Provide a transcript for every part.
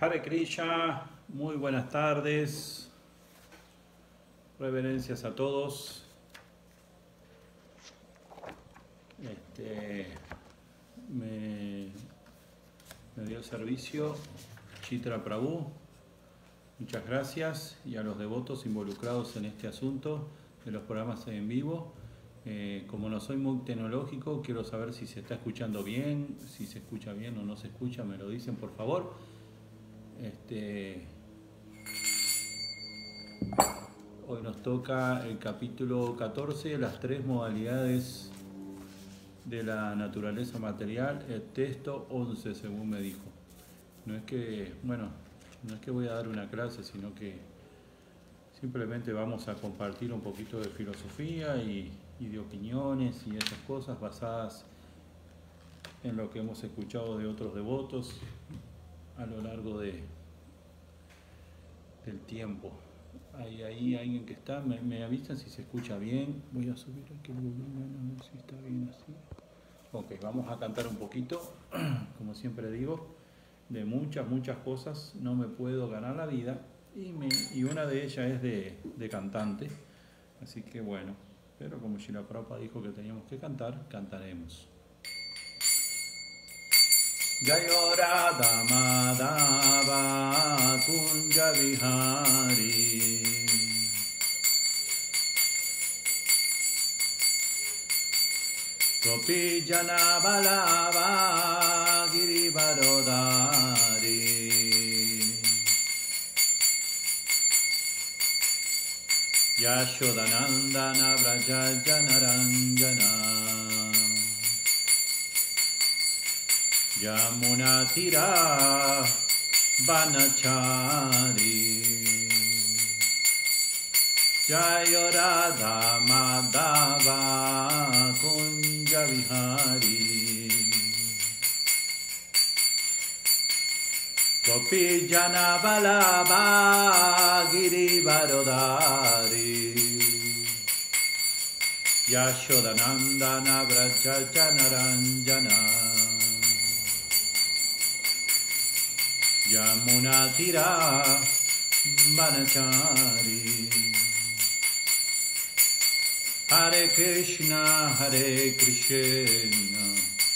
Hare Krishna, muy buenas tardes, reverencias a todos. Me dio el servicio Chitra Prabhu, muchas gracias, y a los devotos involucrados en este asunto de los programas en vivo. Como no soy muy tecnológico, quiero saber si se está escuchando bien, si se escucha bien o no se escucha, me lo dicen por favor. Hoy nos toca el capítulo 14, las tres modalidades de la naturaleza material, el texto 11 según me dijo. No es que voy a dar una clase, sino que simplemente vamos a compartir un poquito de filosofía y de opiniones y esas cosas basadas en lo que hemos escuchado de otros devotos a lo largo del tiempo. Hay ahí alguien que está, me avisan si se escucha bien. Voy a subir aquí el volumen a ver si está bien así. Ok, vamos a cantar un poquito, como siempre digo, de muchas cosas. No me puedo ganar la vida y una de ellas es de cantante. Así que bueno, pero como Srila Prabhupada dijo que teníamos que cantar, cantaremos. Jayo Radha Madhava Kunja Vihari Gopi Jana Balava Girivardhari Yashodanandana Vraja Janaranjana Yamuna Tira Vanachari Jayo Radha Madhava Kunja Vihari Gopi Jana Balava Girivardhari Yashodanandana Vraja Janaranjana Yamuna Tira Vanachari Hare Krishna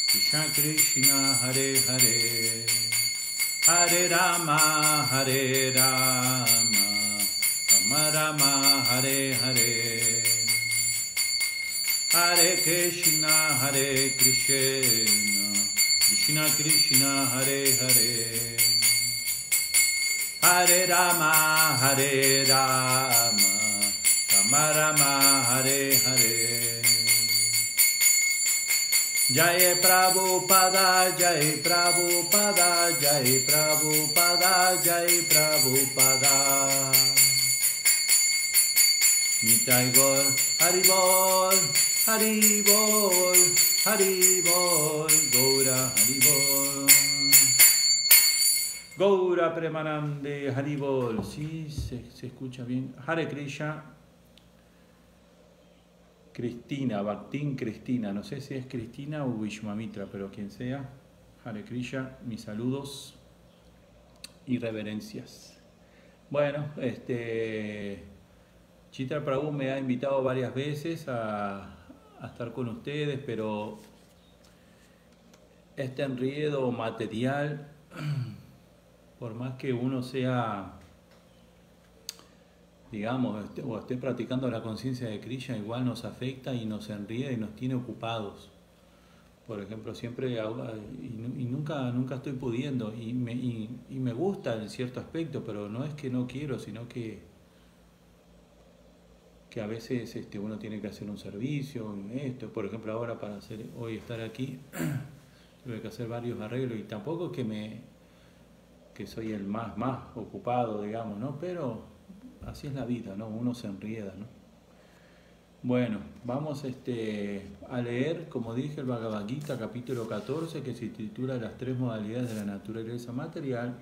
Krishna Krishna Hare Hare Hare Rama Rama Rama Hare Hare Hare Krishna Krishna Krishna Hare Hare Hare Rama Rama Rama Hare Hare Jai Prabhupada Jai Prabhupada Jai Prabhupada Jai Prabhupada Nitai Gaur Hari Bol Hari Bol Hari Bol Gaura Hari Bol Gaura Premanande Haribol, sí, se escucha bien. Hare Krishna, Cristina, Bhaktin Cristina, no sé si es Cristina o Vishwamitra, pero quien sea. Hare Krishna, mis saludos y reverencias. Bueno, Chitra Prabhu me ha invitado varias veces a estar con ustedes, pero este enredo material, por más que uno sea, digamos, o esté practicando la conciencia de Krishna, igual nos afecta y nos enrieda y nos tiene ocupados. Por ejemplo, siempre y nunca estoy pudiendo y me gusta en cierto aspecto, pero no es que no quiero, sino que a veces uno tiene que hacer un servicio, esto, por ejemplo, ahora para hoy estar aquí, tuve que hacer varios arreglos y tampoco es que soy el más ocupado, digamos, ¿no? Pero así es la vida, ¿no? Uno se enrieda, ¿no? Bueno, vamos a leer, como dije, el Bhagavad Gita, capítulo 14, que se titula Las tres modalidades de la naturaleza material.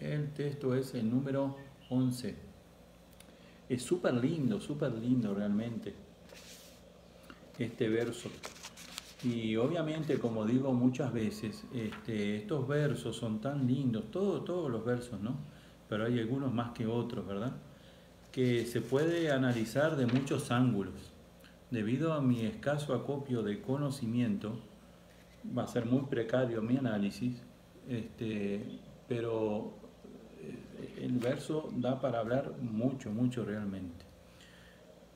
El texto es el número 11. Es súper lindo realmente este verso. Y obviamente, como digo muchas veces, estos versos son tan lindos, todos los versos, ¿no? Pero hay algunos más que otros, ¿verdad? Que se puede analizar de muchos ángulos. Debido a mi escaso acopio de conocimiento, va a ser muy precario mi análisis, pero el verso da para hablar mucho, mucho realmente.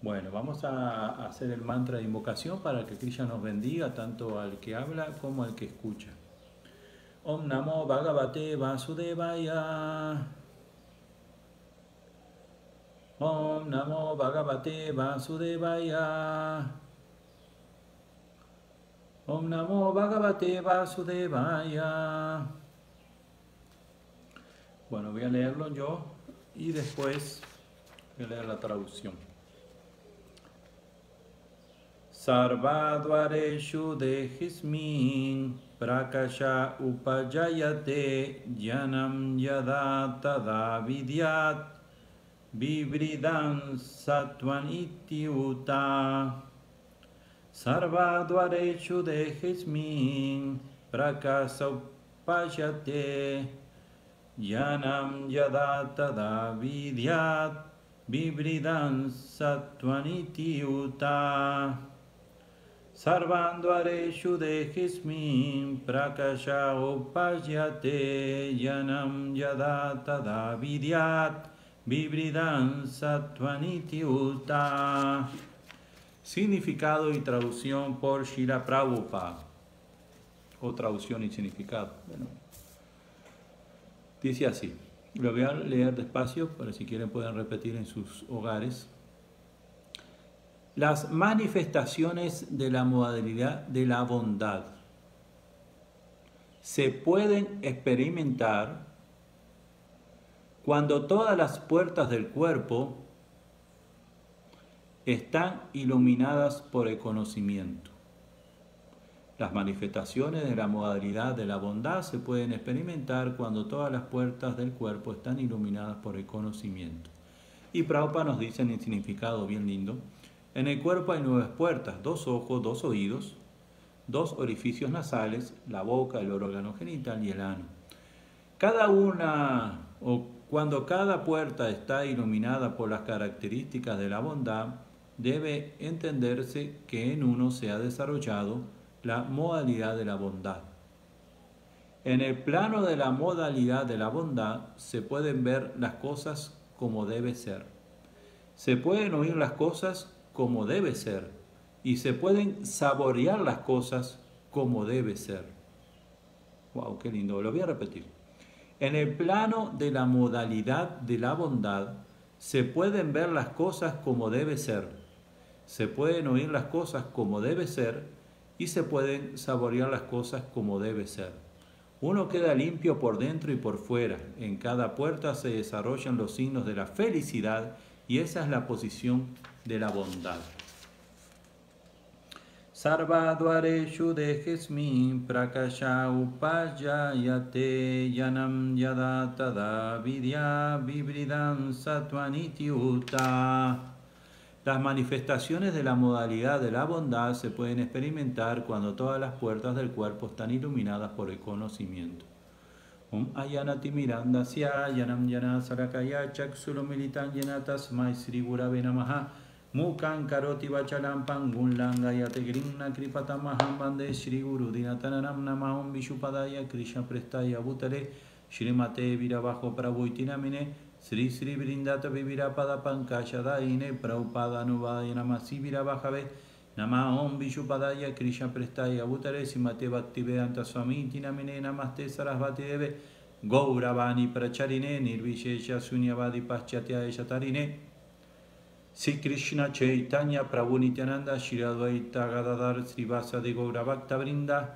Bueno, vamos a hacer el mantra de invocación para que Krishna nos bendiga tanto al que habla como al que escucha. Om Namo Bhagavate Vasudevaya. Om Namo Bhagavate Vasudevaya. Om Namo Bhagavate Vasudevaya. Bueno, voy a leerlo yo y después voy a leer la traducción. Sarvadvareshu dehismin prakasha upajayate janam yada tada vidyat vibridam satvan ityuta. Sarvadvareshu dehismin prakasha upajayate janam yada tada vidyat vibridam satvan ityuta. Sarvandvareshu dehismin prakasha upajyate yanam yada tada vidyat vibridam sattvanityuta. Significado y traducción por Srila Prabhupada. O traducción y significado. Bueno, dice así. Lo voy a leer despacio para si quieren pueden repetir en sus hogares. Las manifestaciones de la modalidad de la bondad se pueden experimentar cuando todas las puertas del cuerpo están iluminadas por el conocimiento. Las manifestaciones de la modalidad de la bondad se pueden experimentar cuando todas las puertas del cuerpo están iluminadas por el conocimiento. Y Prabhupada nos dice en el significado bien lindo. En el cuerpo hay 9 puertas, 2 ojos, 2 oídos, 2 orificios nasales, la boca, el órgano genital y el ano. Cuando cada puerta está iluminada por las características de la bondad, debe entenderse que en uno se ha desarrollado la modalidad de la bondad. En el plano de la modalidad de la bondad se pueden ver las cosas como debe ser. Se pueden oír las cosas como debe ser, y se pueden saborear las cosas como debe ser. Wow, qué lindo, lo voy a repetir. En el plano de la modalidad de la bondad, se pueden ver las cosas como debe ser, se pueden oír las cosas como debe ser, y se pueden saborear las cosas como debe ser. Uno queda limpio por dentro y por fuera. En cada puerta se desarrollan los signos de la felicidad, y esa es la posición de la bondad. Sarvadvareshu dehismin prakasha upajayate yanam yada tada vidya vibridam sattvanityuta. Las manifestaciones de la modalidad de la bondad se pueden experimentar cuando todas las puertas del cuerpo están iluminadas por el conocimiento. Ayanati mirandasya yanam yana sarakaya chaksulumilitan yanatasmai sri gurave namaha mukan karoti vachalam pangulanga yate grinna kripatamaham bande Shri Guru dinatanam namaham vishupadaya Krishna prestaya bhutale Shrimate virabajo prabhuitinamine Sri Sri Vrindata Vivirapada Pankashadaine Prabhupada Nuvaya Namasi Virabhajave Namaham Vishupadaya Krishna Prestaya Bhutare Simate Bhaktivedanta Swami Tinamine Namaste Sarasvati Deve Gauravani Pracharine Nirvishesha Sunyavadi Paschatya Eshatarine Sri Krishna Chaitanya Prabhu Nityananda Shri Advaita Gadadhar Srivasa de Gauravakta Vrinda.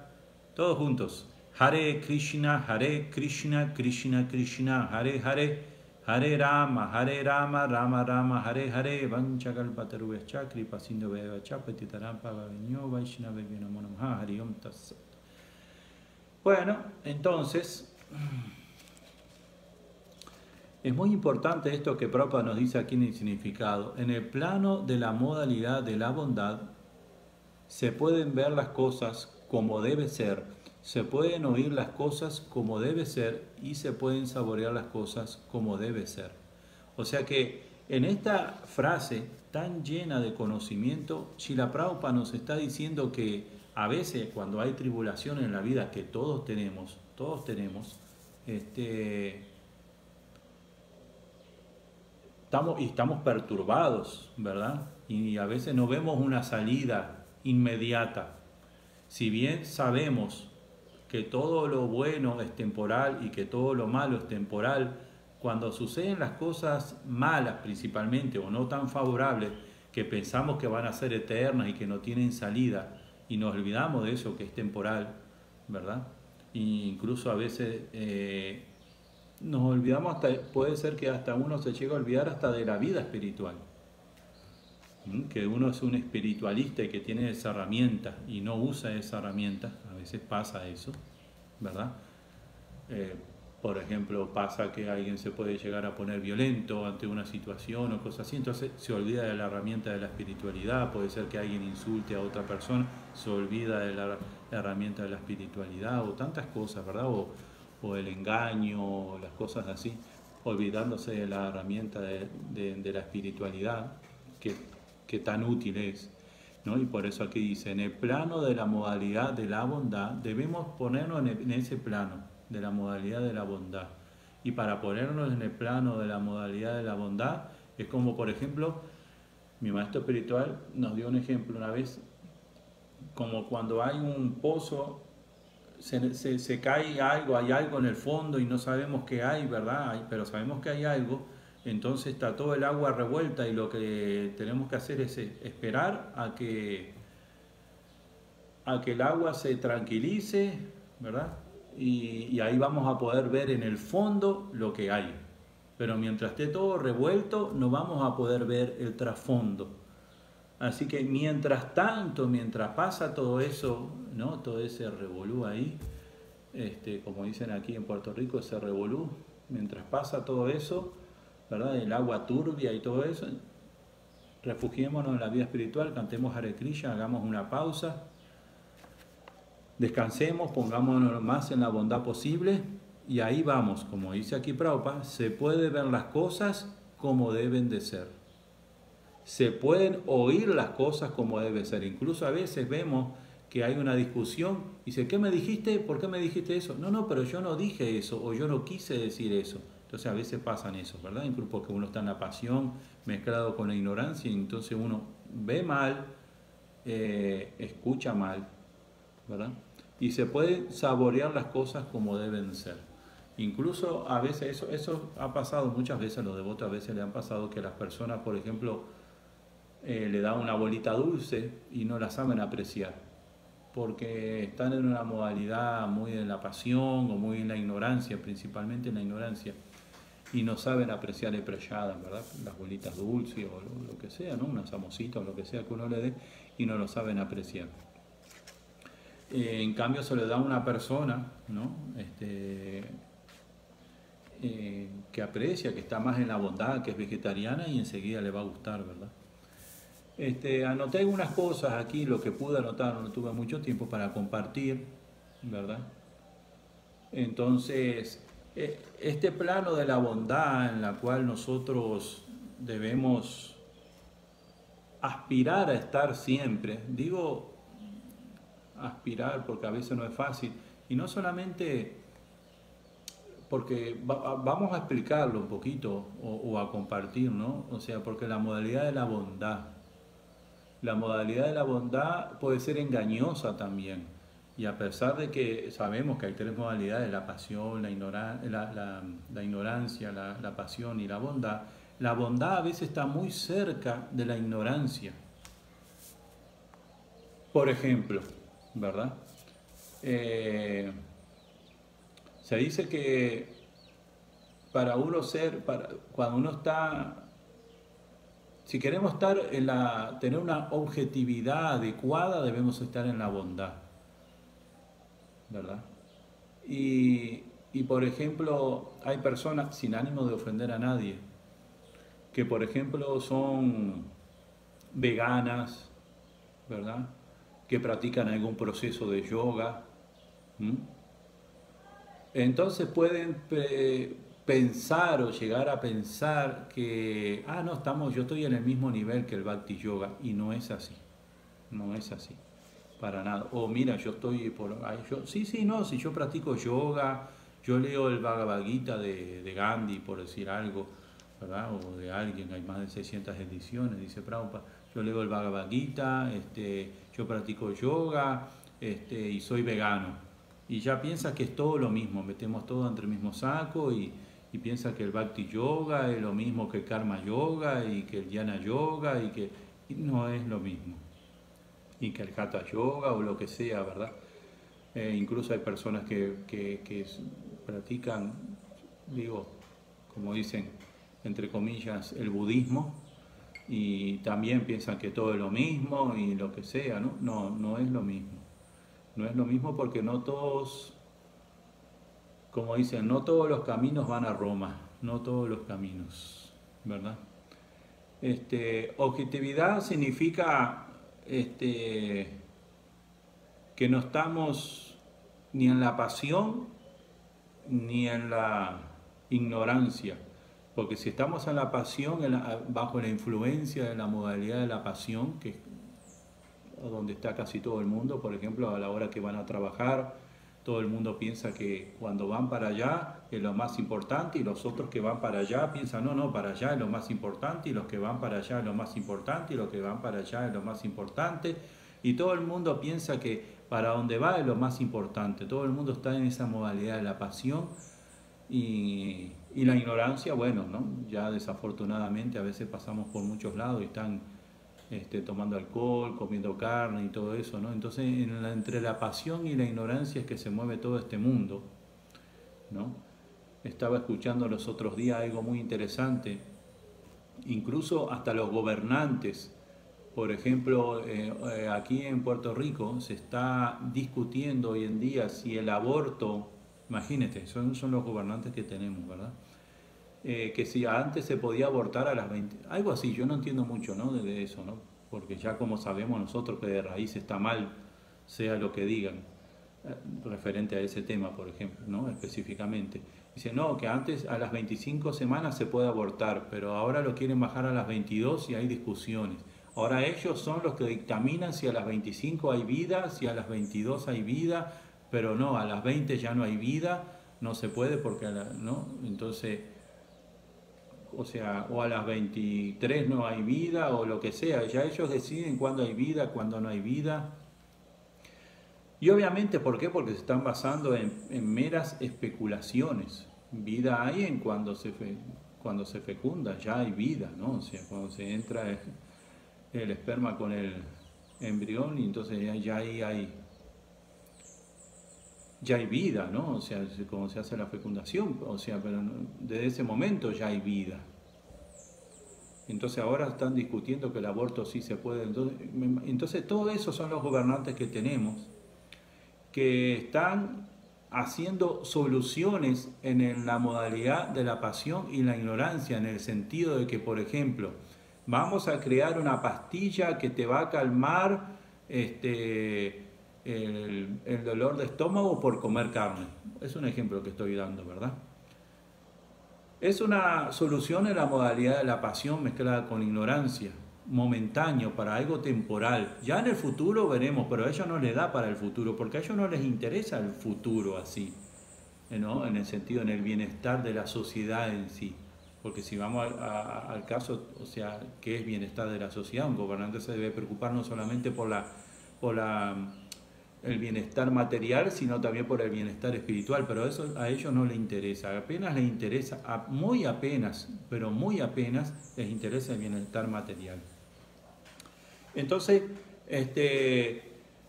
Todos juntos. Hare Krishna, Krishna Krishna, Hare Hare, Hare Rama, Rama Rama, Hare Hare, Vanchakalpatarubhyacha, Kripasindhuvyacha, Petitarampa Vavinyo, Vaishnavebhyo Namo Namaha, Hari Om Tassat. Bueno, entonces, es muy importante esto que Prabhupada nos dice aquí en el significado. En el plano de la modalidad de la bondad, se pueden ver las cosas como debe ser, se pueden oír las cosas como debe ser y se pueden saborear las cosas como debe ser. O sea que en esta frase tan llena de conocimiento, Srila Prabhupada nos está diciendo que a veces cuando hay tribulación en la vida, que todos tenemos, estamos perturbados, ¿verdad? Y a veces no vemos una salida inmediata. Si bien sabemos que todo lo bueno es temporal y que todo lo malo es temporal, cuando suceden las cosas malas principalmente o no tan favorables, que pensamos que van a ser eternas y que no tienen salida, y nos olvidamos de eso que es temporal, ¿verdad? E incluso a veces nos olvidamos, puede ser que hasta uno se llegue a olvidar hasta de la vida espiritual. Que uno es un espiritualista y que tiene esa herramienta y no usa esa herramienta, a veces pasa eso, ¿verdad? Por ejemplo, pasa que alguien se puede llegar a poner violento ante una situación o cosas así, entonces se olvida de la herramienta de la espiritualidad. Puede ser que alguien insulte a otra persona, se olvida de la herramienta de la espiritualidad, o tantas cosas, ¿verdad? O el engaño, o las cosas así, olvidándose de la herramienta de la espiritualidad que tan útil es, ¿no? Y por eso aquí dice, en el plano de la modalidad de la bondad, debemos ponernos en ese plano de la modalidad de la bondad. Y para ponernos en el plano de la modalidad de la bondad, es como, por ejemplo, mi maestro espiritual nos dio un ejemplo una vez, como cuando hay un pozo, se cae algo, hay algo en el fondo y no sabemos qué hay, ¿verdad? Pero sabemos que hay algo, entonces está todo el agua revuelta y lo que tenemos que hacer es esperar a que el agua se tranquilice, ¿verdad? Y ahí vamos a poder ver en el fondo lo que hay. Pero mientras esté todo revuelto, no vamos a poder ver el trasfondo. Así que mientras tanto, mientras pasa todo eso, ¿no? Todo ese revolú ahí, como dicen aquí en Puerto Rico, ese revolú, mientras pasa todo eso, ¿verdad? El agua turbia y todo eso, refugiémonos en la vida espiritual, cantemos Hare Krishna, hagamos una pausa, descansemos, pongámonos más en la bondad posible y ahí vamos, como dice aquí Prabhupada, se puede ver las cosas como deben de ser. Se pueden oír las cosas como deben ser. Incluso a veces vemos que hay una discusión y dice, ¿qué me dijiste? ¿Por qué me dijiste eso? No, pero yo no dije eso o yo no quise decir eso. Entonces a veces pasan eso, ¿verdad? Incluso porque uno está en la pasión mezclado con la ignorancia y entonces uno ve mal, escucha mal, ¿verdad? Y se pueden saborear las cosas como deben ser. Incluso a veces eso ha pasado muchas veces, a los devotos a veces le han pasado que las personas, por ejemplo, le dan una bolita dulce y no la saben apreciar, porque están en una modalidad muy en la pasión o muy en la ignorancia, principalmente en la ignorancia, y no saben apreciar el prayada, ¿verdad? Las bolitas dulces o lo que sea, ¿no? Una samosita o lo que sea que uno le dé y no lo saben apreciar. En cambio se le da a una persona, ¿no? Que aprecia, que está más en la bondad, que es vegetariana y enseguida le va a gustar, ¿verdad? Anoté algunas cosas aquí, lo que pude anotar, no tuve mucho tiempo para compartir, ¿verdad? Entonces, este plano de la bondad en la cual nosotros debemos aspirar a estar siempre, digo aspirar porque a veces no es fácil, y no solamente porque vamos a explicarlo un poquito o a compartir, ¿no? O sea, porque la modalidad de la modalidad de la bondad puede ser engañosa también. Y a pesar de que sabemos que hay tres modalidades, la pasión, la ignorancia, la pasión y la bondad a veces está muy cerca de la ignorancia. Por ejemplo, ¿verdad? Se dice que para uno cuando uno está, si queremos tener una objetividad adecuada, debemos estar en la bondad, ¿verdad? Y por ejemplo, hay personas, sin ánimo de ofender a nadie, que por ejemplo son veganas, ¿verdad? que practican algún proceso de yoga. ¿Mm? Entonces pueden pensar o llegar a pensar que, no, yo estoy en el mismo nivel que el Bhakti Yoga, y no es así, no es así, para nada. O mira, yo estoy por ahí, sí, no, si yo practico yoga, yo leo el Bhagavad Gita de Gandhi, por decir algo, ¿verdad? O de alguien, hay más de 600 ediciones, dice Prabhupada, yo leo el Bhagavad Gita, yo practico yoga, y soy vegano. Y ya piensa que es todo lo mismo, metemos todo entre el mismo saco y piensa que el Bhakti Yoga es lo mismo que el Karma Yoga y que el Dhyana Yoga y no es lo mismo. Y que el Hatha Yoga o lo que sea, ¿verdad? Incluso hay personas que practican, digo, como dicen, entre comillas, el budismo y también piensan que todo es lo mismo y lo que sea, ¿no? No, no es lo mismo. No es lo mismo porque no todos, como dicen, no todos los caminos van a Roma, no todos los caminos, ¿verdad? Objetividad significa que no estamos ni en la pasión ni en la ignorancia, porque si estamos en la pasión, bajo la influencia de la modalidad de la pasión, que es donde está casi todo el mundo, por ejemplo, a la hora que van a trabajar, todo el mundo piensa que cuando van para allá es lo más importante y los otros que van para allá piensan, no, para allá es lo más importante y los que van para allá es lo más importante y los que van para allá es lo más importante y todo el mundo piensa que para donde va es lo más importante, todo el mundo está en esa modalidad de la pasión y la ignorancia, bueno, ¿no? Ya desafortunadamente a veces pasamos por muchos lados y están tomando alcohol, comiendo carne y todo eso, ¿no? Entonces, entre la pasión y la ignorancia es que se mueve todo este mundo, ¿no? Estaba escuchando los otros días algo muy interesante, incluso hasta los gobernantes, por ejemplo, aquí en Puerto Rico se está discutiendo hoy en día si el aborto, imagínate, son los gobernantes que tenemos, ¿verdad? Que si antes se podía abortar a las 20, algo así, yo no entiendo mucho, ¿no? De eso, ¿no? Porque ya como sabemos nosotros que de raíz está mal, sea lo que digan, referente a ese tema, por ejemplo, ¿no? Específicamente. Dice, no, que antes a las 25 semanas se puede abortar, pero ahora lo quieren bajar a las 22 y hay discusiones. Ahora ellos son los que dictaminan si a las 25 hay vida, si a las 22 hay vida, pero no, a las 20 ya no hay vida, no se puede porque, ¿no? Entonces, o sea, o a las 23 no hay vida o lo que sea, ya ellos deciden cuándo hay vida, cuándo no hay vida. Y obviamente, ¿por qué? Porque se están basando en meras especulaciones. Vida hay en cuando se fecunda, ya hay vida, ¿no? O sea, cuando se entra el esperma con el embrión y entonces ya ahí hay vida, ¿no? O sea, como se hace la fecundación, o sea, pero desde ese momento ya hay vida. Entonces ahora están discutiendo que el aborto sí se puede. Entonces todo eso son los gobernantes que tenemos, que están haciendo soluciones en la modalidad de la pasión y la ignorancia, en el sentido de que, por ejemplo, vamos a crear una pastilla que te va a calmar el dolor de estómago por comer carne. Es un ejemplo que estoy dando, ¿verdad? Es una solución en la modalidad de la pasión mezclada con ignorancia, momentáneo, para algo temporal. Ya en el futuro veremos, pero a ellos no les da para el futuro, porque a ellos no les interesa el futuro así, ¿no? En el sentido, en el bienestar de la sociedad en sí. Porque si vamos al caso, o sea, ¿qué es bienestar de la sociedad? Un gobernante se debe preocupar no solamente por el bienestar material, sino también por el bienestar espiritual, pero eso a ellos no les interesa, apenas les interesa, muy apenas, pero muy apenas les interesa el bienestar material. Entonces,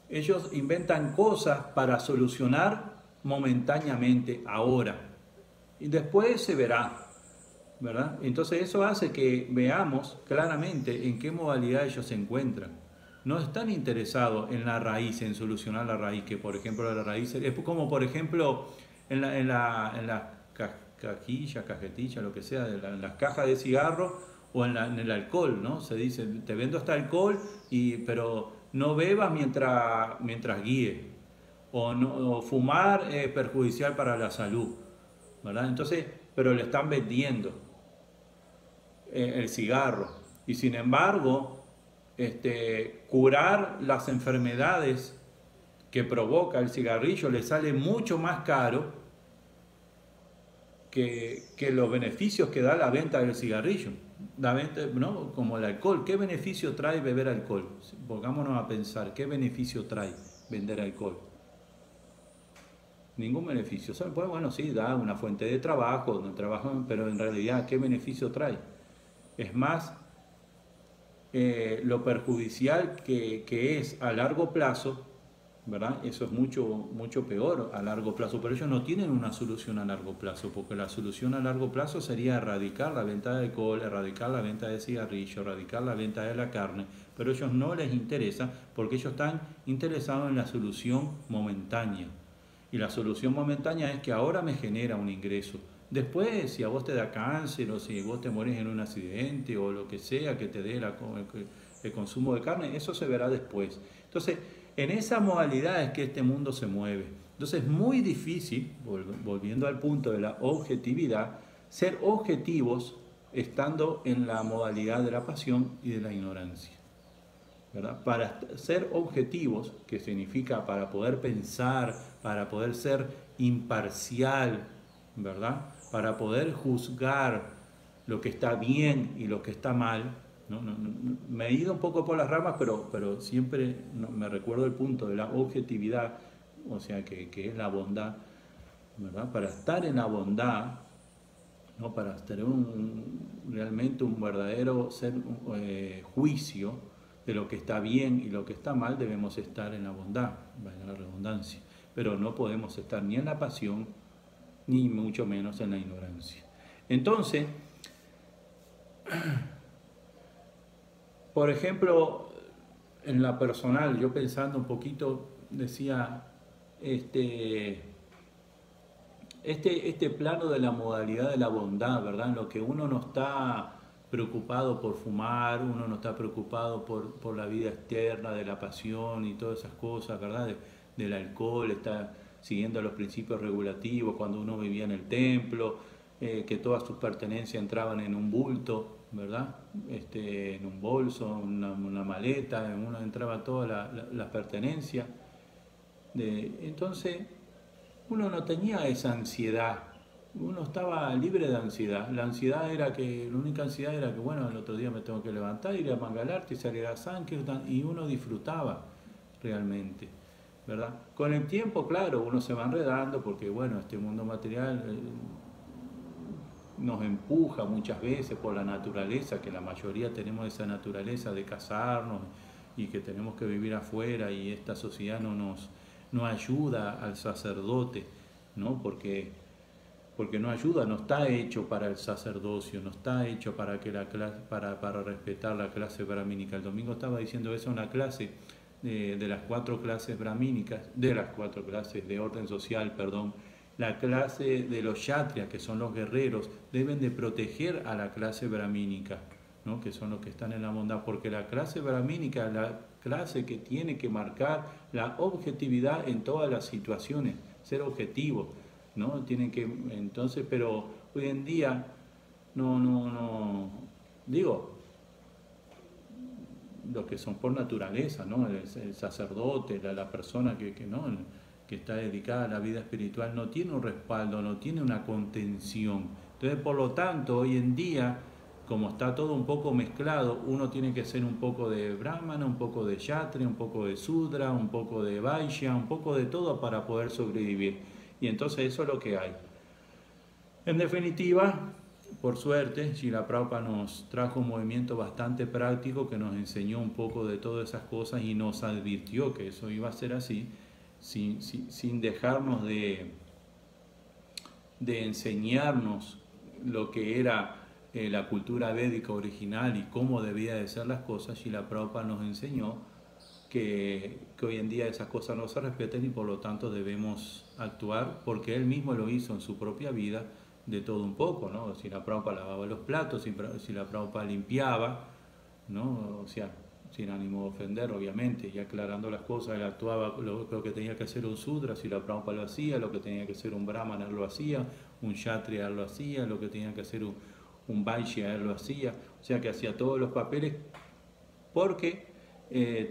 ellos inventan cosas para solucionar momentáneamente, ahora, y después se verá, ¿verdad? Entonces eso hace que veamos claramente en qué modalidad ellos se encuentran. No están interesados en la raíz, en solucionar la raíz, que por ejemplo la raíz es como por ejemplo en la cajilla, cajetilla, lo que sea, en las cajas de cigarro o en el alcohol, ¿no? Se dice, te vendo este alcohol, pero no bebas mientras guíes, o fumar es perjudicial para la salud, ¿verdad? Entonces, pero le están vendiendo el cigarro. Y sin embargo, curar las enfermedades que provoca el cigarrillo le sale mucho más caro que los beneficios que da la venta del cigarrillo. La venta, ¿no? Como el alcohol. ¿Qué beneficio trae beber alcohol? Pongámonos a pensar, ¿qué beneficio trae vender alcohol? Ningún beneficio. Pues bueno, sí, da una fuente de trabajo, donde trabajan, pero en realidad, ¿qué beneficio trae? Es más lo perjudicial que es a largo plazo, ¿verdad? Eso es mucho peor a largo plazo, pero ellos no tienen una solución a largo plazo, porque la solución a largo plazo sería erradicar la venta de alcohol, erradicar la venta de cigarrillo, erradicar la venta de la carne, pero a ellos no les interesa porque ellos están interesados en la solución momentánea. Y la solución momentánea es que ahora me genera un ingreso. Después, si a vos te da cáncer o si vos te morís en un accidente o lo que sea que te dé el consumo de carne, eso se verá después. Entonces, en esa modalidad es que este mundo se mueve. Entonces, es muy difícil, volviendo al punto de la objetividad, ser objetivos estando en la modalidad de la pasión y de la ignorancia, ¿verdad? Para ser objetivos, que significa para poder pensar, para poder ser imparcial, ¿verdad? Para poder juzgar lo que está bien y lo que está mal. Me he ido un poco por las ramas, pero siempre me recuerdo el punto de la objetividad, o sea, que es la bondad, ¿verdad? Para estar en la bondad, ¿no? Para tener realmente un verdadero juicio de lo que está bien y lo que está mal, debemos estar en la bondad, valga la redundancia. Pero no podemos estar ni en la pasión, ni mucho menos en la ignorancia. Entonces, por ejemplo, en la personal, yo pensando un poquito, decía, este plano de la modalidad de la bondad, ¿verdad? En lo que uno no está preocupado por fumar, uno no está preocupado por la vida externa, de la pasión y todas esas cosas, ¿verdad? Del alcohol, está siguiendo los principios regulativos cuando uno vivía en el templo, que todas sus pertenencias entraban en un bulto, ¿verdad? En un bolso, una maleta, en uno entraba todas las pertenencias. Entonces, uno no tenía esa ansiedad, uno estaba libre de ansiedad. La única ansiedad era que, bueno, el otro día me tengo que levantar, ir a Mangalarte y salir a Sankirtan, y uno disfrutaba realmente, ¿verdad? Con el tiempo, claro, uno se va enredando porque, bueno, este mundo material nos empuja muchas veces por la naturaleza, que la mayoría tenemos esa naturaleza de casarnos y que tenemos que vivir afuera, y esta sociedad no ayuda al sacerdote, ¿no? Porque no ayuda, no está hecho para el sacerdocio, no está hecho para respetar la clase brahmínica. El domingo estaba diciendo eso en una clase de las 4 clases brahmínicas, de las 4 clases de orden social, perdón. La clase de los kshatriyas, que son los guerreros, deben de proteger a la clase brahmínica, ¿no? Que son los que están en la bondad, porque la clase brahmínica es la clase que tiene que marcar la objetividad en todas las situaciones, ser objetivo, ¿no? Tienen que, entonces, pero hoy en día no, digo, los que son por naturaleza, ¿no? El sacerdote, la persona que está dedicada a la vida espiritual, no tiene un respaldo, no tiene una contención. Entonces, por lo tanto, hoy en día, como está todo un poco mezclado, uno tiene que ser un poco de brahmana, un poco de kshatriya, un poco de sudra, un poco de vaishya, un poco de todo para poder sobrevivir. Y entonces eso es lo que hay. En definitiva, por suerte, Srila Prabhupada nos trajo un movimiento bastante práctico que nos enseñó un poco de todas esas cosas y nos advirtió que eso iba a ser así, sin dejarnos de enseñarnos lo que era la cultura védica original y cómo debía de ser las cosas. Srila Prabhupada nos enseñó que hoy en día esas cosas no se respetan y por lo tanto debemos actuar, porque él mismo lo hizo en su propia vida, de todo un poco, ¿no? Srila Prabhupada lavaba los platos, Srila Prabhupada limpiaba, ¿no? O sea, sin ánimo de ofender, obviamente, y aclarando las cosas. Él actuaba lo que tenía que hacer un sudra, si la Prabhupada lo hacía, lo que tenía que hacer un brahmana él lo hacía, un kshatriya él lo hacía, lo que tenía que hacer un vaishya él lo hacía, o sea que hacía todos los papeles porque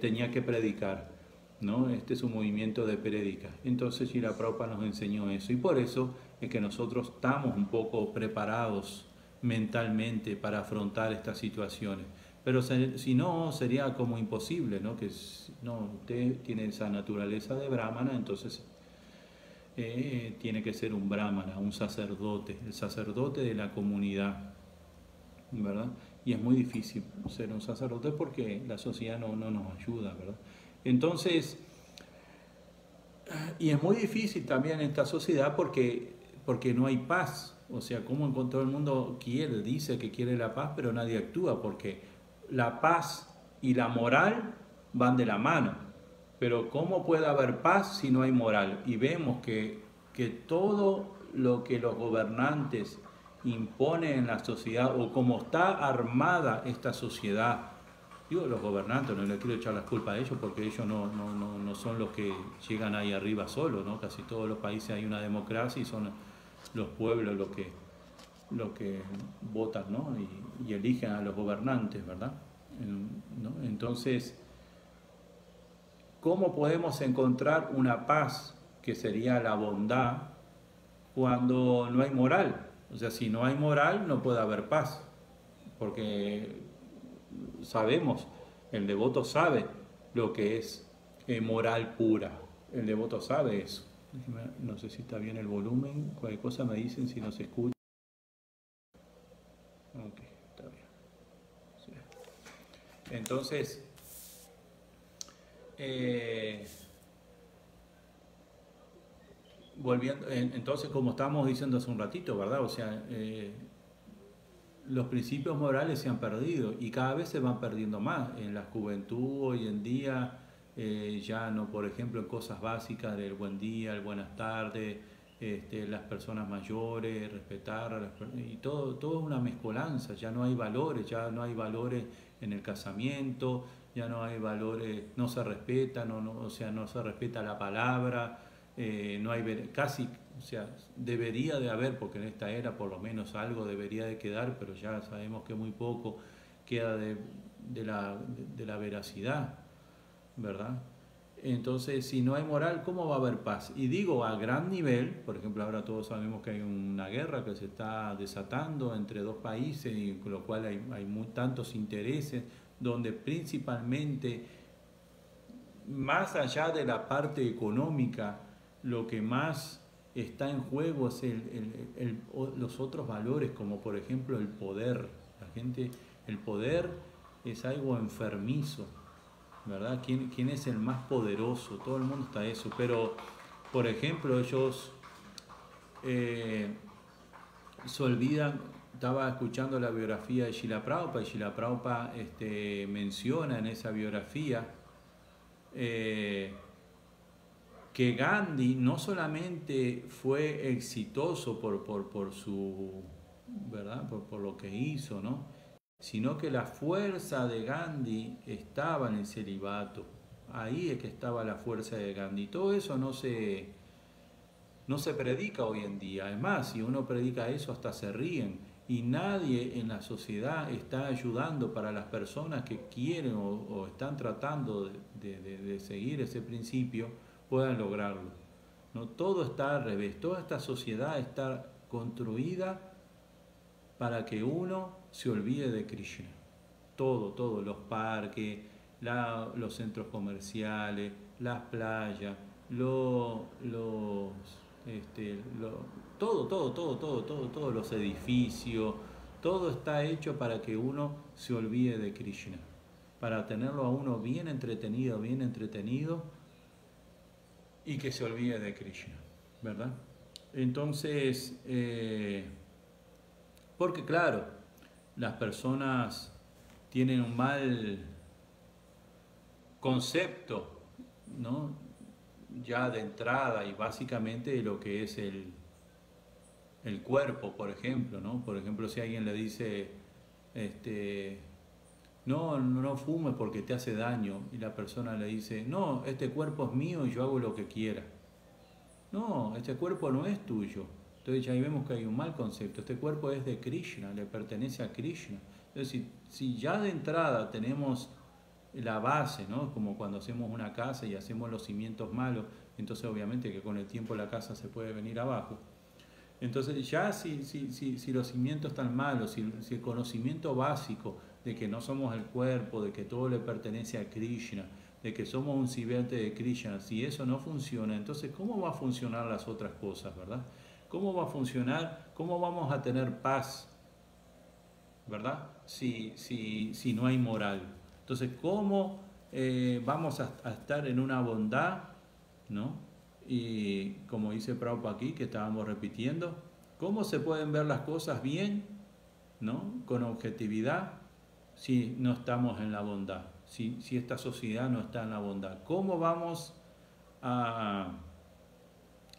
tenía que predicar, ¿no? Este es un movimiento de prédica. Entonces Srila Prabhupada nos enseñó eso, y por eso es que nosotros estamos un poco preparados mentalmente para afrontar estas situaciones. Pero si no, sería como imposible, ¿no? Que no, usted tiene esa naturaleza de brahmana, entonces tiene que ser un brahmana, un sacerdote, el sacerdote de la comunidad, ¿verdad? Y es muy difícil ser un sacerdote porque la sociedad no nos ayuda, ¿verdad? Entonces, y es muy difícil también en esta sociedad porque no hay paz. O sea, como todo el mundo dice que quiere la paz, pero nadie actúa, porque la paz y la moral van de la mano. Pero ¿cómo puede haber paz si no hay moral? Y vemos que todo lo que los gobernantes imponen en la sociedad, o cómo está armada esta sociedad, digo los gobernantes, no les quiero echar las culpas a ellos porque ellos no son los que llegan ahí arriba solos, ¿no? Casi todos los países hay una democracia y son los pueblos los que votan, ¿no? y eligen a los gobernantes, ¿verdad? ¿No? Entonces, ¿cómo podemos encontrar una paz que sería la bondad cuando no hay moral? O sea, si no hay moral no puede haber paz, porque sabemos, el devoto sabe lo que es moral pura, el devoto sabe eso. No sé si está bien el volumen, cualquier cosa me dicen si no se escucha. Ok, está bien. Sí. Entonces, volviendo, entonces como estábamos diciendo hace un ratito, ¿verdad? O sea, los principios morales se han perdido y cada vez se van perdiendo más. En la juventud hoy en día, ya no, por ejemplo, en cosas básicas del buen día, el buenas tardes, las personas mayores, respetar a y todo es una mezcolanza. Ya no hay valores en el casamiento, ya no hay valores, no se respeta, o sea, no se respeta la palabra, no hay casi, o sea, debería de haber, porque en esta era por lo menos algo debería de quedar, pero ya sabemos que muy poco queda de la veracidad, ¿verdad? Entonces, si no hay moral, ¿cómo va a haber paz? Y digo, a gran nivel, por ejemplo, ahora todos sabemos que hay una guerra que se está desatando entre dos países, y con lo cual hay tantos intereses, donde principalmente, más allá de la parte económica, lo que más está en juego es los otros valores, como por ejemplo el poder. El poder es algo enfermizo, ¿verdad? ¿Quién es el más poderoso? Todo el mundo está eso, pero por ejemplo ellos se olvidan. Estaba escuchando la biografía de Srila Prabhupada, y Srila Prabhupada menciona en esa biografía que Gandhi no solamente fue exitoso por su, ¿verdad? Por lo que hizo, ¿no? Sino que la fuerza de Gandhi estaba en el celibato. Ahí es que estaba la fuerza de Gandhi. Todo eso no se predica hoy en día. Además, si uno predica eso, hasta se ríen. Y nadie en la sociedad está ayudando para las personas que quieren o están tratando de seguir ese principio, puedan lograrlo. ¿No? Todo está al revés. Toda esta sociedad está construida para que uno se olvide de Krishna. Todo, los parques, los centros comerciales, las playas, todos los edificios, todo está hecho para que uno se olvide de Krishna, para tenerlo a uno bien entretenido, y que se olvide de Krishna, ¿verdad? Entonces, porque claro, las personas tienen un mal concepto, ¿no? Ya de entrada, y básicamente de lo que es el cuerpo, por ejemplo, ¿no? Por ejemplo, si alguien le dice, no fumes porque te hace daño. Y la persona le dice, no, este cuerpo es mío y yo hago lo que quiera. No, este cuerpo no es tuyo. Entonces ya ahí vemos que hay un mal concepto. Este cuerpo es de Krishna, le pertenece a Krishna. Entonces si ya de entrada tenemos la base, ¿no? Como cuando hacemos una casa y hacemos los cimientos malos, entonces obviamente que con el tiempo la casa se puede venir abajo. Entonces ya si los cimientos están malos, si el conocimiento básico de que no somos el cuerpo, de que todo le pertenece a Krishna, de que somos un sirviente de Krishna, si eso no funciona, entonces ¿cómo va a funcionar las otras cosas, verdad? ¿Cómo va a funcionar? ¿Cómo vamos a tener paz, verdad? Si no hay moral. Entonces, ¿cómo vamos a estar en una bondad, ¿no? Y como dice Prabhupada aquí, que estábamos repitiendo, ¿cómo se pueden ver las cosas bien, ¿no? Con objetividad, si no estamos en la bondad, si esta sociedad no está en la bondad? ¿Cómo vamos a,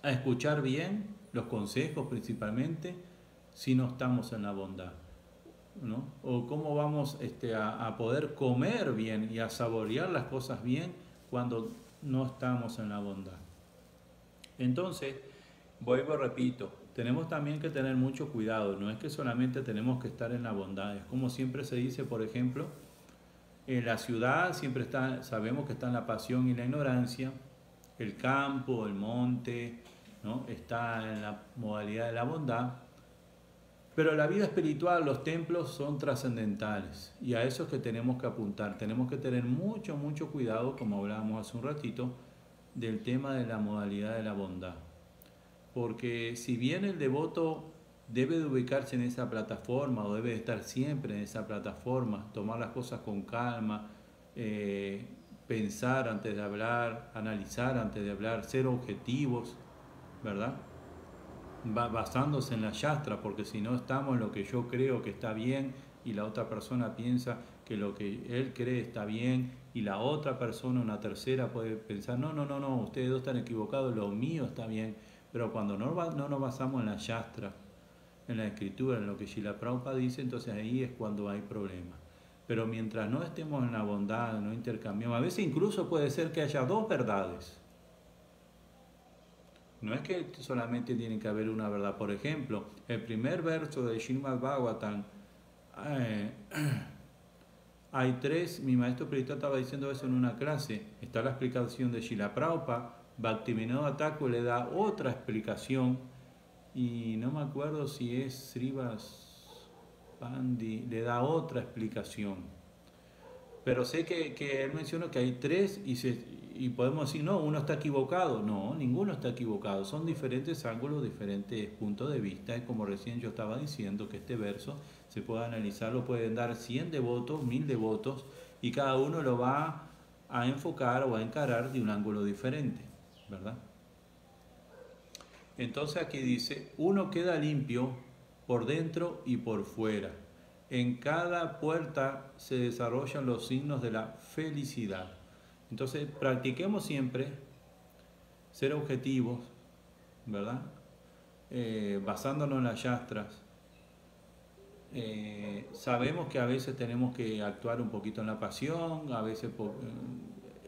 a escuchar bien los consejos principalmente si no estamos en la bondad, ¿no? O cómo vamos a poder comer bien y a saborear las cosas bien cuando no estamos en la bondad? Entonces, vuelvo, repito, tenemos también que tener mucho cuidado, no es que solamente tenemos que estar en la bondad, es como siempre se dice, por ejemplo, en la ciudad siempre está, sabemos que está en la pasión y la ignorancia, el campo, el monte, ¿no? Está en la modalidad de la bondad, pero la vida espiritual, los templos son trascendentales y a eso es que tenemos que apuntar, tenemos que tener mucho cuidado, como hablábamos hace un ratito, del tema de la modalidad de la bondad. Porque si bien el devoto debe de ubicarse en esa plataforma o debe de estar siempre en esa plataforma, tomar las cosas con calma, pensar antes de hablar, analizar antes de hablar, ser objetivos, ¿verdad? Basándose en la yastra, porque si no estamos en lo que yo creo que está bien y la otra persona piensa que lo que él cree está bien y la otra persona, una tercera, puede pensar, no, ustedes dos están equivocados, lo mío está bien. Pero cuando no nos basamos en la yastra, en la escritura, en lo que Srila Prabhupada dice, entonces ahí es cuando hay problemas. Pero mientras no estemos en la bondad, no intercambiamos, a veces incluso puede ser que haya dos verdades. No es que solamente tiene que haber una verdad. Por ejemplo, el primer verso de Srimad Bhagavatam, eh, hay tres, mi maestro espiritual estaba diciendo eso en una clase, está la explicación de Srila Prabhupada, Bhaktivinoda Thakur le da otra explicación, y no me acuerdo si es Srivas Pandi, le da otra explicación. Pero sé que él mencionó que hay tres y podemos decir, no, uno está equivocado. No, ninguno está equivocado. Son diferentes ángulos, diferentes puntos de vista. Es como recién yo estaba diciendo que este verso se puede analizar, lo pueden dar 100 devotos, 1000 devotos, y cada uno lo va a enfocar o a encarar de un ángulo diferente, ¿verdad? Entonces aquí dice, uno queda limpio por dentro y por fuera. En cada puerta se desarrollan los signos de la felicidad. Entonces practiquemos siempre ser objetivos, ¿verdad? Basándonos en las yastras. Sabemos que a veces tenemos que actuar un poquito en la pasión, a veces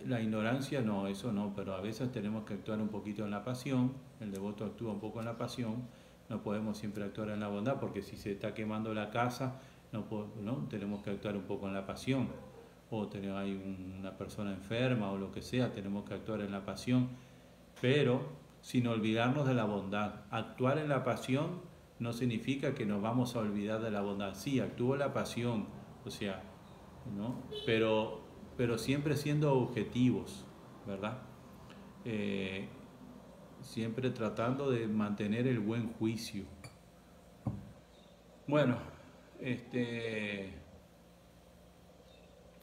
la ignorancia no, eso no, pero a veces tenemos que actuar un poquito en la pasión, el devoto actúa un poco en la pasión, no podemos siempre actuar en la bondad, porque si se está quemando la casa, no tenemos que actuar un poco en la pasión, o hay una persona enferma o lo que sea, tenemos que actuar en la pasión, pero sin olvidarnos de la bondad. Actuar en la pasión no significa que nos vamos a olvidar de la bondad. Sí, actúo en la pasión, o sea, ¿no? Pero siempre siendo objetivos, ¿verdad? Siempre tratando de mantener el buen juicio. Bueno,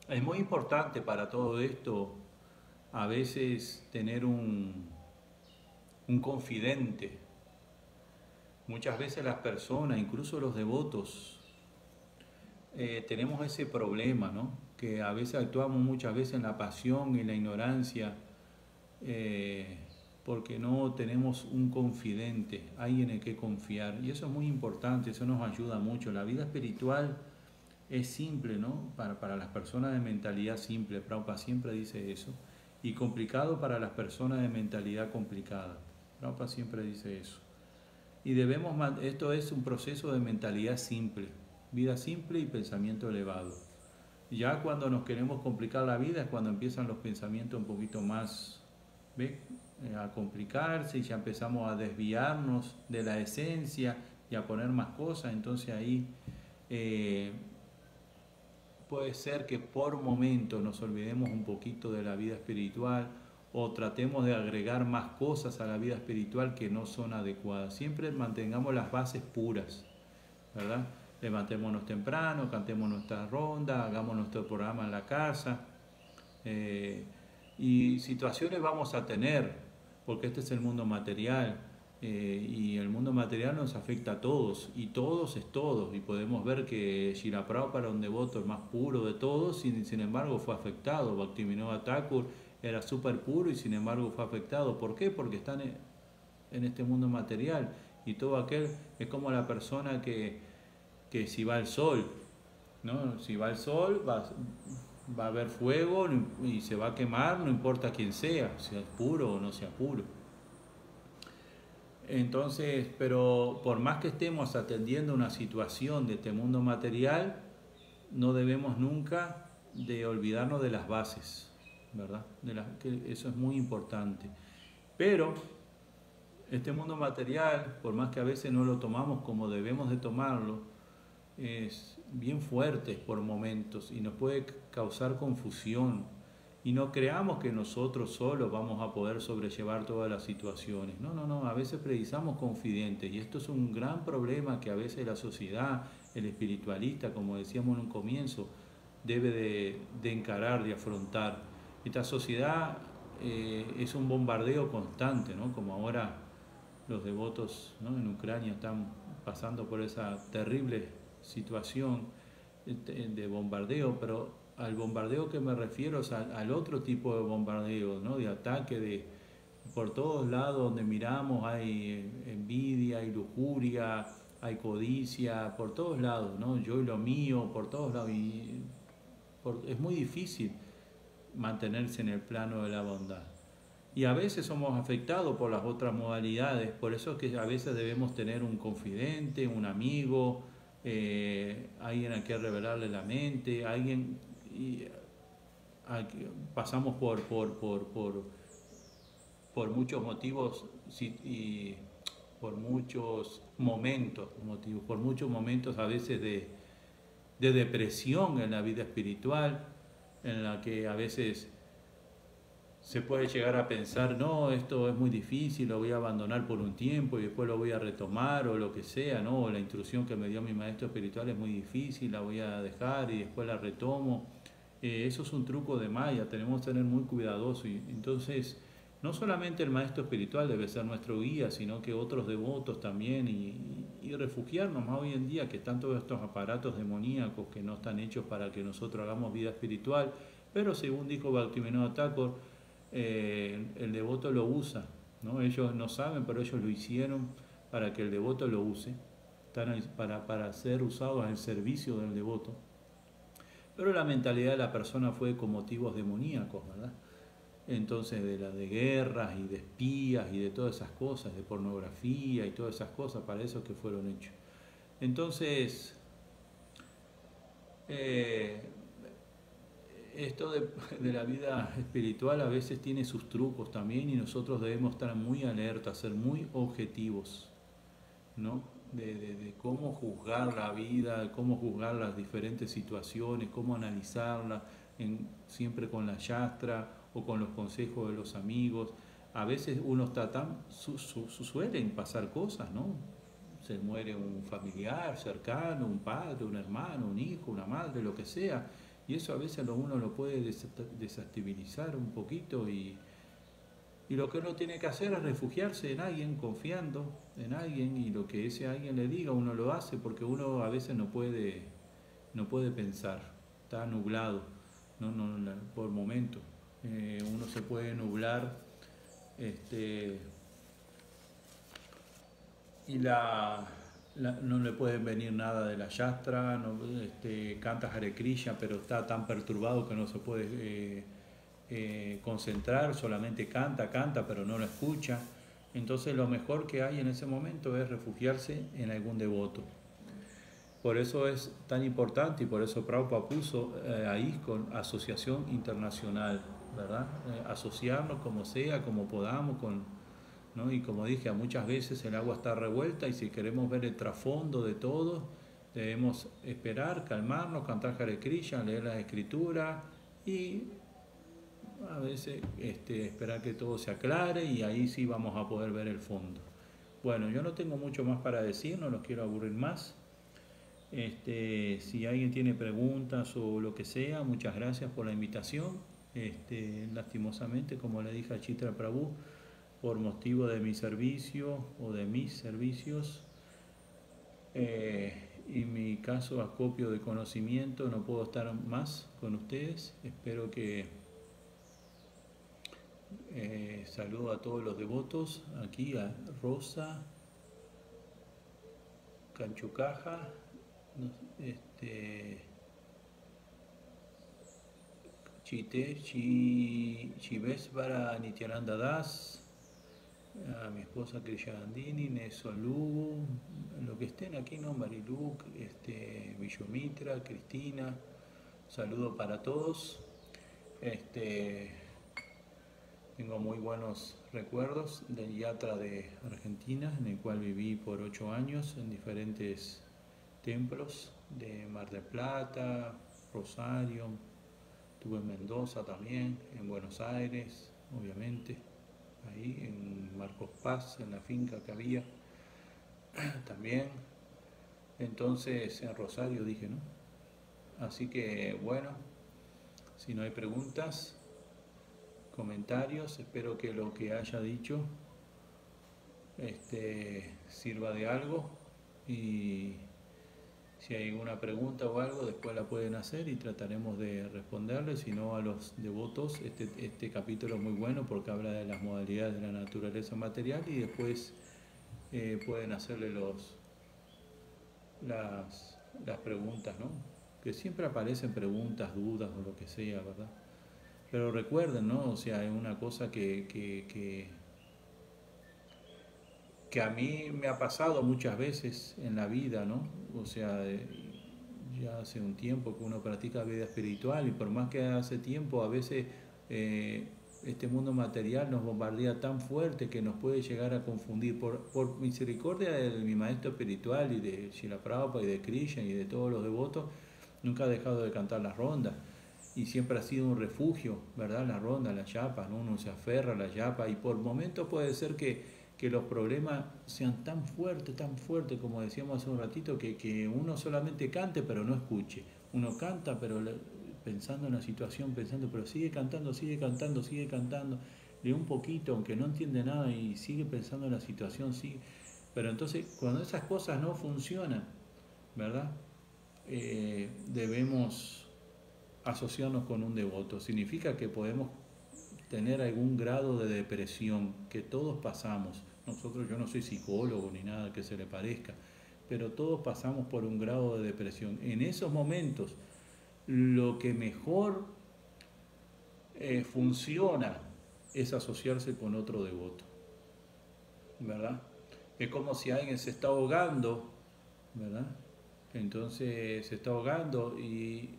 es muy importante para todo esto a veces tener un confidente. Muchas veces las personas, incluso los devotos, tenemos ese problema, ¿no? Que a veces actuamos muchas veces en la pasión y en la ignorancia, porque no tenemos un confidente, alguien en el que confiar. Y eso es muy importante, eso nos ayuda mucho. La vida espiritual es simple, ¿no? Para las personas de mentalidad simple, Prabhupada siempre dice eso, y complicado para las personas de mentalidad complicada. Prabhupada siempre dice eso. Y esto es un proceso de mentalidad simple, vida simple y pensamiento elevado. Ya cuando nos queremos complicar la vida es cuando empiezan los pensamientos un poquito más, ¿ve? A complicarse y ya empezamos a desviarnos de la esencia y a poner más cosas. Entonces ahí puede ser que por momentos nos olvidemos un poquito de la vida espiritual o tratemos de agregar más cosas a la vida espiritual que no son adecuadas. Siempre mantengamos las bases puras, ¿verdad? Levantémonos temprano, cantemos nuestra ronda, hagamos nuestro programa en la casa. Y situaciones vamos a tener, porque este es el mundo material, y el mundo material nos afecta a todos, y todos es todos, y podemos ver que Srila Prabhupada era un devoto el más puro de todos, y sin embargo fue afectado. Bhaktivinoda Thakur era súper puro y sin embargo fue afectado. ¿Por qué? Porque están en este mundo material, y todo aquel es como la persona que si va al sol, ¿no? Si va al sol va a haber fuego y se va a quemar, no importa quién sea es puro o no sea puro. Entonces, pero por más que estemos atendiendo una situación de este mundo material, no debemos nunca de olvidarnos de las bases, ¿verdad? Que eso es muy importante. Pero este mundo material, por más que a veces no lo tomamos como debemos de tomarlo, es bien fuerte por momentos y nos puede causar confusión. Y no creamos que nosotros solos vamos a poder sobrellevar todas las situaciones. No, a veces precisamos confidentes y esto es un gran problema que a veces la sociedad, el espiritualista, como decíamos en un comienzo, debe de encarar, de afrontar. Esta sociedad es un bombardeo constante, ¿no? Como ahora los devotos, ¿no?, en Ucrania están pasando por esa terrible situación de bombardeo, pero al bombardeo que me refiero es al otro tipo de bombardeo, ¿no?, de ataque, por todos lados donde miramos hay envidia, hay lujuria, hay codicia, por todos lados, ¿no? Yo y lo mío, por todos lados, es muy difícil mantenerse en el plano de la bondad. Y a veces somos afectados por las otras modalidades, por eso es que a veces debemos tener un confidente, un amigo, alguien a quien revelarle la mente, alguien. Pasamos por muchos motivos y por muchos momentos a veces de depresión en la vida espiritual, en la que a veces se puede llegar a pensar, no, esto es muy difícil, lo voy a abandonar por un tiempo y después lo voy a retomar o lo que sea, ¿no? O la instrucción que me dio mi maestro espiritual es muy difícil, la voy a dejar y después la retomo. Eso es un truco de Maya, tenemos que tener muy cuidadoso. Y entonces, no solamente el maestro espiritual debe ser nuestro guía, sino que otros devotos también y refugiarnos más hoy en día que están todos estos aparatos demoníacos que no están hechos para que nosotros hagamos vida espiritual, pero según dijo Bhaktivinoda Thakur, el devoto lo usa, ¿no? Ellos no saben, pero ellos lo hicieron para que el devoto lo use, para ser usados al servicio del devoto. Pero la mentalidad de la persona fue con motivos demoníacos, ¿verdad? Entonces de guerras y de espías y de todas esas cosas, de pornografía y todas esas cosas, para eso que fueron hechos. Entonces, esto de la vida espiritual a veces tiene sus trucos también y nosotros debemos estar muy alertas, ser muy objetivos, ¿no? De cómo juzgar la vida, de cómo juzgar las diferentes situaciones, cómo analizarla, siempre con la yastra o con los consejos de los amigos. A veces uno está suelen pasar cosas, ¿no? Se muere un familiar cercano, un padre, un hermano, un hijo, una madre, lo que sea, y eso a veces uno lo puede desestabilizar un poquito y lo que uno tiene que hacer es refugiarse en alguien, confiando en alguien, y lo que ese alguien le diga uno lo hace, porque uno a veces no puede pensar, está nublado, por momentos. Uno se puede nublar, y no le puede venir nada de la yastra, no, canta Hare Krishna, pero está tan perturbado que no se puede concentrar, solamente canta, pero no lo escucha. Entonces lo mejor que hay en ese momento es refugiarse en algún devoto. Por eso es tan importante y por eso Prabhupada puso ahí con asociación internacional, ¿verdad? Asociarnos como sea, como podamos, ¿no? Y como dije, muchas veces el agua está revuelta y si queremos ver el trasfondo de todo, debemos esperar, calmarnos, cantar Hare Krishna, leer las escrituras y a veces esperar que todo se aclare y ahí sí vamos a poder ver el fondo. Bueno, yo no tengo mucho más para decir, no los quiero aburrir más. Si alguien tiene preguntas o lo que sea, muchas gracias por la invitación. Lastimosamente, como le dije a Chitra Prabhu, por motivo de mi servicio o de mis servicios y mi caso acopio de conocimiento, no puedo estar más con ustedes. Espero que saludo a todos los devotos, aquí a Rosa, Canchucaja, Chivesvara Nityananda Das, a mi esposa Krishnandini, Nesolu, lo que estén aquí, ¿no? Mariluk, Villomitra, Cristina, saludo para todos. Tengo muy buenos recuerdos del Yatra de Argentina, en el cual viví por 8 años en diferentes templos de Mar del Plata, Rosario, estuve en Mendoza también, en Buenos Aires, obviamente, ahí en Marcos Paz, en la finca que había también. Entonces en Rosario dije, ¿no? Así que bueno, si no hay preguntas, comentarios, espero que lo que haya dicho sirva de algo y si hay alguna pregunta o algo después la pueden hacer y trataremos de responderles. Si no, a los devotos este capítulo es muy bueno porque habla de las modalidades de la naturaleza material y después pueden hacerle las preguntas, ¿no? Que siempre aparecen preguntas, dudas o lo que sea, ¿verdad? Pero recuerden, ¿no? O sea, es una cosa que a mí me ha pasado muchas veces en la vida, ¿no? O sea, ya hace un tiempo que uno practica vida espiritual y por más que hace tiempo, a veces este mundo material nos bombardea tan fuerte que nos puede llegar a confundir. Por misericordia de mi maestro espiritual y de Srila Prabhupada y de Krishna y de todos los devotos, nunca ha dejado de cantar las rondas. Y siempre ha sido un refugio, ¿verdad? La ronda, la yapa, ¿no? Uno se aferra a la yapa y por momentos puede ser que los problemas sean tan fuertes, como decíamos hace un ratito, que uno solamente cante pero no escuche. Uno canta pero pensando en la situación, pero sigue cantando, lee un poquito, aunque no entiende nada y sigue pensando en la situación, sigue. Pero entonces, cuando esas cosas no funcionan, ¿verdad? Debemos asociarnos con un devoto. Significa que podemos tener algún grado de depresión que todos pasamos. Nosotros, yo no soy psicólogo ni nada que se le parezca, pero todos pasamos por un grado de depresión. En esos momentos, lo que mejor funciona es asociarse con otro devoto, ¿verdad? Es como si alguien se está ahogando, ¿verdad? Entonces se está ahogando y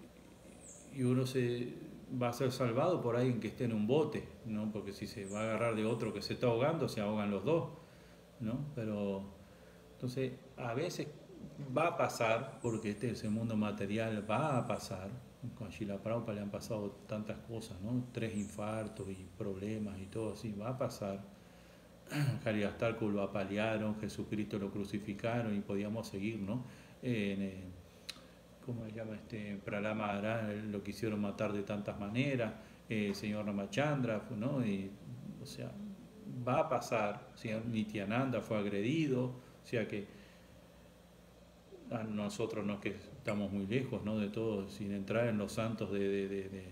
uno se va a ser salvado por alguien que esté en un bote, ¿no? Porque si se va a agarrar de otro que se está ahogando, se ahogan los dos, ¿no? Pero entonces a veces va a pasar, porque este es el mundo material, va a pasar. Con Srila Prabhupada le han pasado tantas cosas, ¿no? 3 infartos y problemas y todo así, va a pasar. Harigastarku lo apalearon, Jesucristo lo crucificaron y podíamos seguir, ¿no? ¿Cómo se llama? Prahlama Maharaj lo quisieron matar de tantas maneras, señor Ramachandra, ¿no? Y, o sea, va a pasar, señor Nityananda fue agredido, o sea que a nosotros no es que estamos muy lejos, ¿no? De todo, sin entrar en los santos de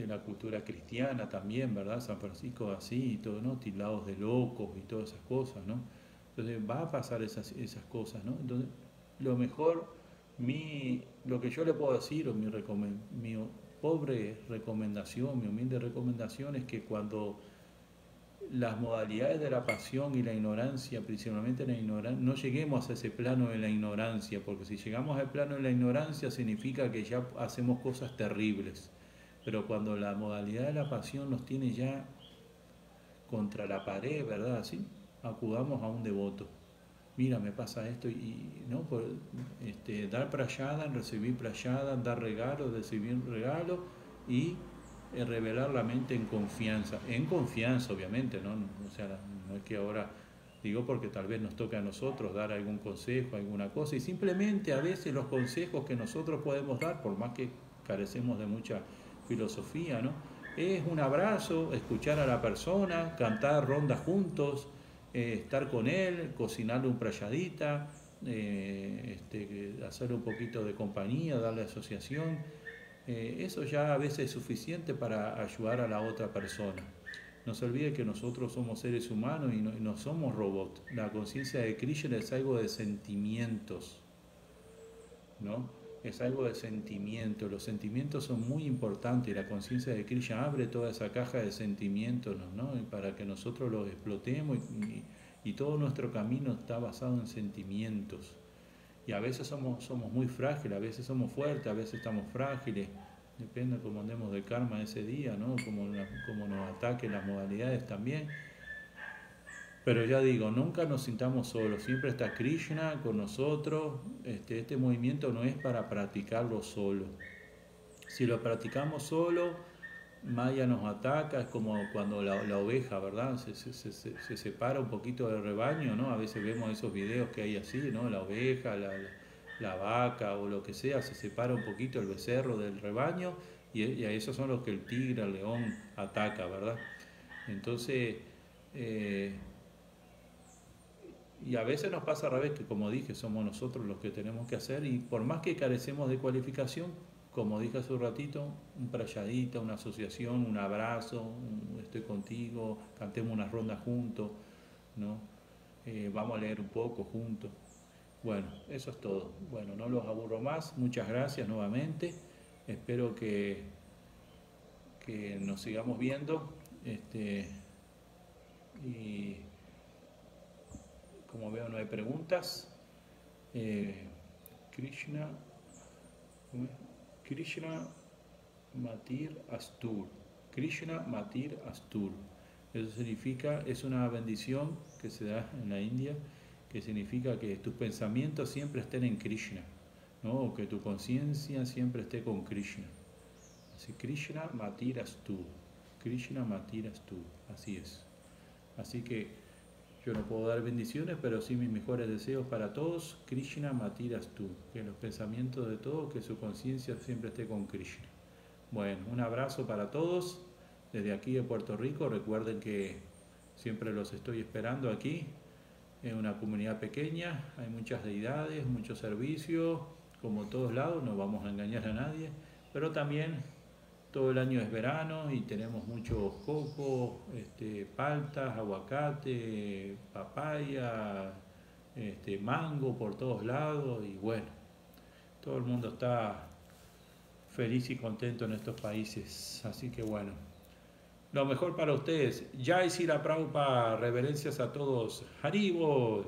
la cultura cristiana también, ¿verdad? San Francisco así y todo, ¿no? Tildados de locos y todas esas cosas, ¿no? Entonces va a pasar esas cosas, ¿no? Entonces, lo mejor, lo que yo le puedo decir, o mi pobre recomendación, mi humilde recomendación es que cuando las modalidades de la pasión y la ignorancia, principalmente la ignorancia, no lleguemos a ese plano de la ignorancia, porque si llegamos al plano de la ignorancia significa que ya hacemos cosas terribles. Pero cuando la modalidad de la pasión nos tiene ya contra la pared, ¿verdad? Así, acudamos a un devoto. Mira, me pasa esto y no por dar prayada, recibir prayada, dar regalo, recibir regalo y revelar la mente en confianza obviamente, ¿no? O sea, no es que ahora digo porque tal vez nos toque a nosotros dar algún consejo, alguna cosa y simplemente a veces los consejos que nosotros podemos dar, por más que carecemos de mucha filosofía, ¿no? Es un abrazo, escuchar a la persona, cantar rondas juntos, estar con él, cocinarle un prayadita, hacerle un poquito de compañía, darle asociación. Eso ya a veces es suficiente para ayudar a la otra persona. No se olvide que nosotros somos seres humanos y no somos robots. La conciencia de Krishna es algo de sentimientos, ¿no? Es algo de sentimientos. Los sentimientos son muy importantes y la conciencia de Krishna abre toda esa caja de sentimientos, ¿no? Y para que nosotros los explotemos y todo nuestro camino está basado en sentimientos. Y a veces somos muy frágiles, a veces somos fuertes, a veces estamos frágiles. Depende de cómo andemos de karma ese día, ¿no? Como nos ataquen las modalidades también. Pero ya digo, nunca nos sintamos solos, siempre está Krishna con nosotros. Este movimiento no es para practicarlo solo. Si lo practicamos solo, Maya nos ataca, es como cuando la oveja, ¿verdad? Se separa un poquito del rebaño, ¿no? A veces vemos esos videos que hay así, ¿no? La oveja, la vaca o lo que sea, se separa un poquito el becerro del rebaño y a esos son los que el tigre, el león ataca, ¿verdad? Entonces, y a veces nos pasa al revés, que como dije, somos nosotros los que tenemos que hacer y por más que carecemos de cualificación, como dije hace un ratito, un prayadita, una asociación, un abrazo, estoy contigo, cantemos una ronda juntos, ¿no? Vamos a leer un poco juntos. Bueno, eso es todo. Bueno, no los aburro más. Muchas gracias nuevamente. Espero que nos sigamos viendo. Y como veo no hay preguntas. Krishna, Krishna Matir Astur. Krishna Matir Astur. Eso significa, es una bendición que se da en la India, que significa que tus pensamientos siempre estén en Krishna, ¿no? O que tu conciencia siempre esté con Krishna. Así, Krishna Matir Astur. Krishna Matir Astur. Así es. Así que yo no puedo dar bendiciones, pero sí mis mejores deseos para todos. Krishna Matiras tú. Que los pensamientos de todos, que su conciencia siempre esté con Krishna. Bueno, un abrazo para todos. Desde aquí de Puerto Rico, recuerden que siempre los estoy esperando aquí. En una comunidad pequeña, hay muchas deidades, muchos servicios, como en todos lados, no vamos a engañar a nadie. Pero también todo el año es verano y tenemos muchos cocos, paltas, aguacate, papaya, mango por todos lados y bueno, todo el mundo está feliz y contento en estos países. Así que bueno, lo mejor para ustedes. Jai Sila Prabhupada, reverencias a todos. Haribol.